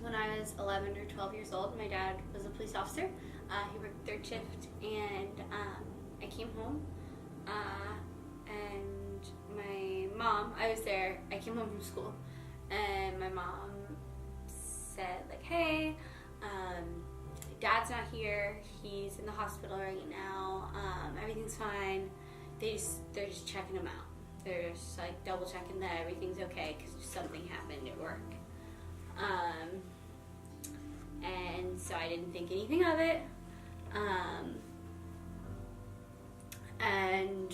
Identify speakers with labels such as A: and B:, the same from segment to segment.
A: When I was 11 or 12 years old, my dad was a police officer. He worked third shift, and I came home, and my mom, I was there, I came home from school, and my mom said, like, hey, Dad's not here, he's in the hospital right now, everything's fine. They're just checking him out. They're just like double checking that everything's okay because something happened at work. And so I didn't think anything of it. And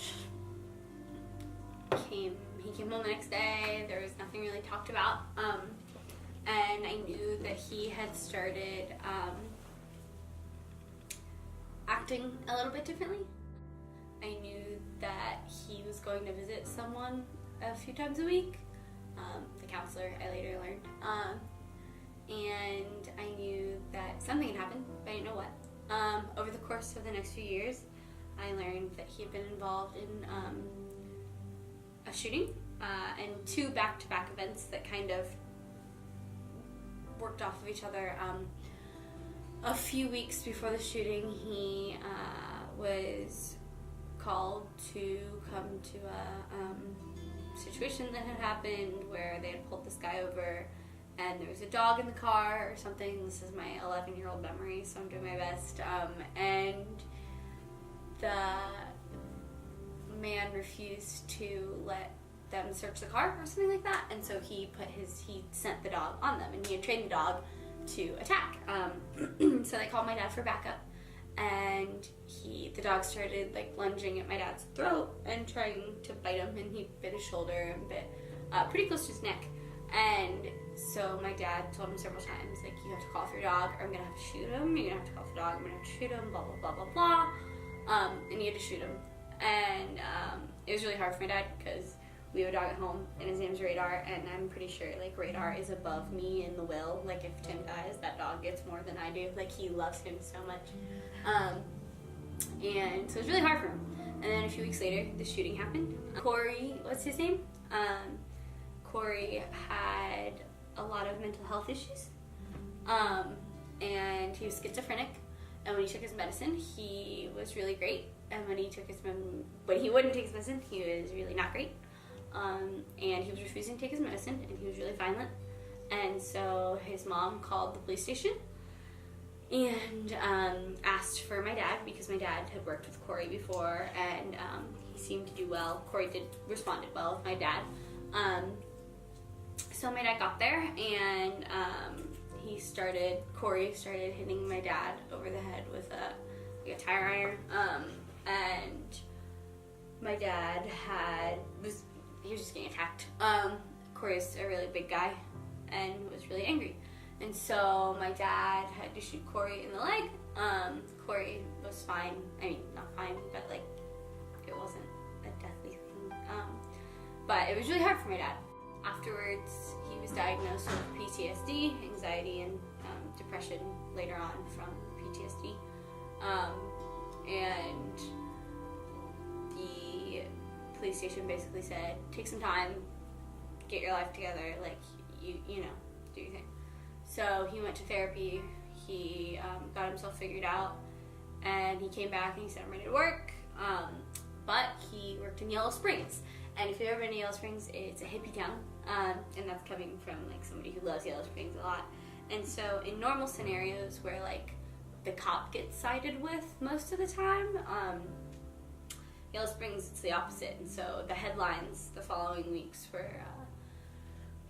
A: he came home the next day. There was nothing really talked about. And I knew that he had started acting a little bit differently. I knew that he was going to visit someone a few times a week. The counselor, I later learned. And I knew that something had happened, but I didn't know what. Over the course of the next few years, I learned that he had been involved in a shooting and two back-to-back events that kind of worked off of each other. A few weeks before the shooting, he was called to come to a situation that had happened where they had pulled this guy over and there was a dog in the car or something. This is my 11-year-old memory, so I'm doing my best. And the man refused to let them search the car or something like that, and so he sent the dog on them, and he had trained the dog to attack. So they called my dad for backup, and the dog started like lunging at my dad's throat and trying to bite him, and he bit his shoulder and bit pretty close to his neck. And so my dad told him several times, like, you have to call for your dog, or I'm gonna have to shoot him. You're gonna have to call for the dog, I'm gonna have to shoot him, blah blah blah blah blah. And he had to shoot him, and it was really hard for my dad because we have a dog at home, and his name's Radar, and I'm pretty sure like Radar is above me in the will. Like, if Tim dies, that dog gets more than I do. Like, he loves him so much. And so it was really hard for him. And then a few weeks later, the shooting happened. Corey, what's his name? Corey had a lot of mental health issues, and he was schizophrenic. And when he took his medicine, he was really great. And when he wouldn't take his medicine, he was really not great. And he was refusing to take his medicine, and he was really violent. And so his mom called the police station and asked for my dad, because my dad had worked with Corey before, and he seemed to do well. Corey responded well with my dad. So my dad got there, and Corey started hitting my dad over the head with a tire iron. And my dad he was just getting attacked. Corey's a really big guy and was really angry. And so my dad had to shoot Corey in the leg. Corey was fine. I mean, not fine, but like, it wasn't a deathly thing. But it was really hard for my dad. Afterwards, he was diagnosed with PTSD, anxiety, and depression later on from PTSD. And the police station basically said, take some time, get your life together, like, you know, do your thing. So he went to therapy, he got himself figured out, and he came back and he said, I'm ready to work. But he worked in Yellow Springs. And if you've ever been to Yellow Springs, it's a hippie town, and that's coming from like somebody who loves Yellow Springs a lot. And so in normal scenarios where like the cop gets sided with most of the time, Yellow Springs, it's the opposite. And so the headlines the following weeks were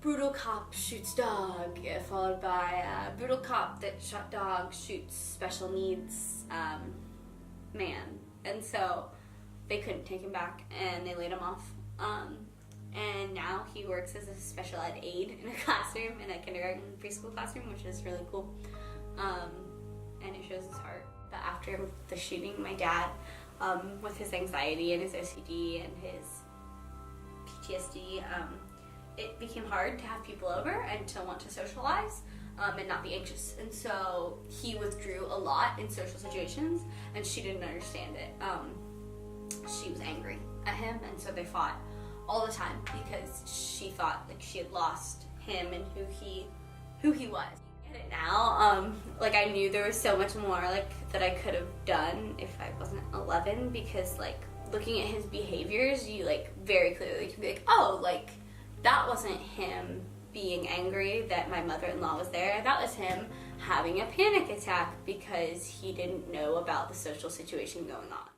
A: brutal cop shoots dog, followed by brutal cop that shot dog shoots special needs man. And so they couldn't take him back, and they laid him off. And now he works as a special ed aide in a classroom, in a kindergarten preschool classroom, which is really cool. And it shows his heart. But after the shooting, my dad, with his anxiety and his OCD and his PTSD, it became hard to have people over and to want to socialize and not be anxious. And so he withdrew a lot in social situations, and she didn't understand it. She was angry at him, and so they fought all the time because she thought like she had lost him and who he was. Now, like, I knew there was so much more, like, that I could have done if I wasn't 11, because, like, looking at his behaviors, you, like, very clearly can be like, oh, like, that wasn't him being angry that my mother-in-law was there. That was him having a panic attack because he didn't know about the social situation going on.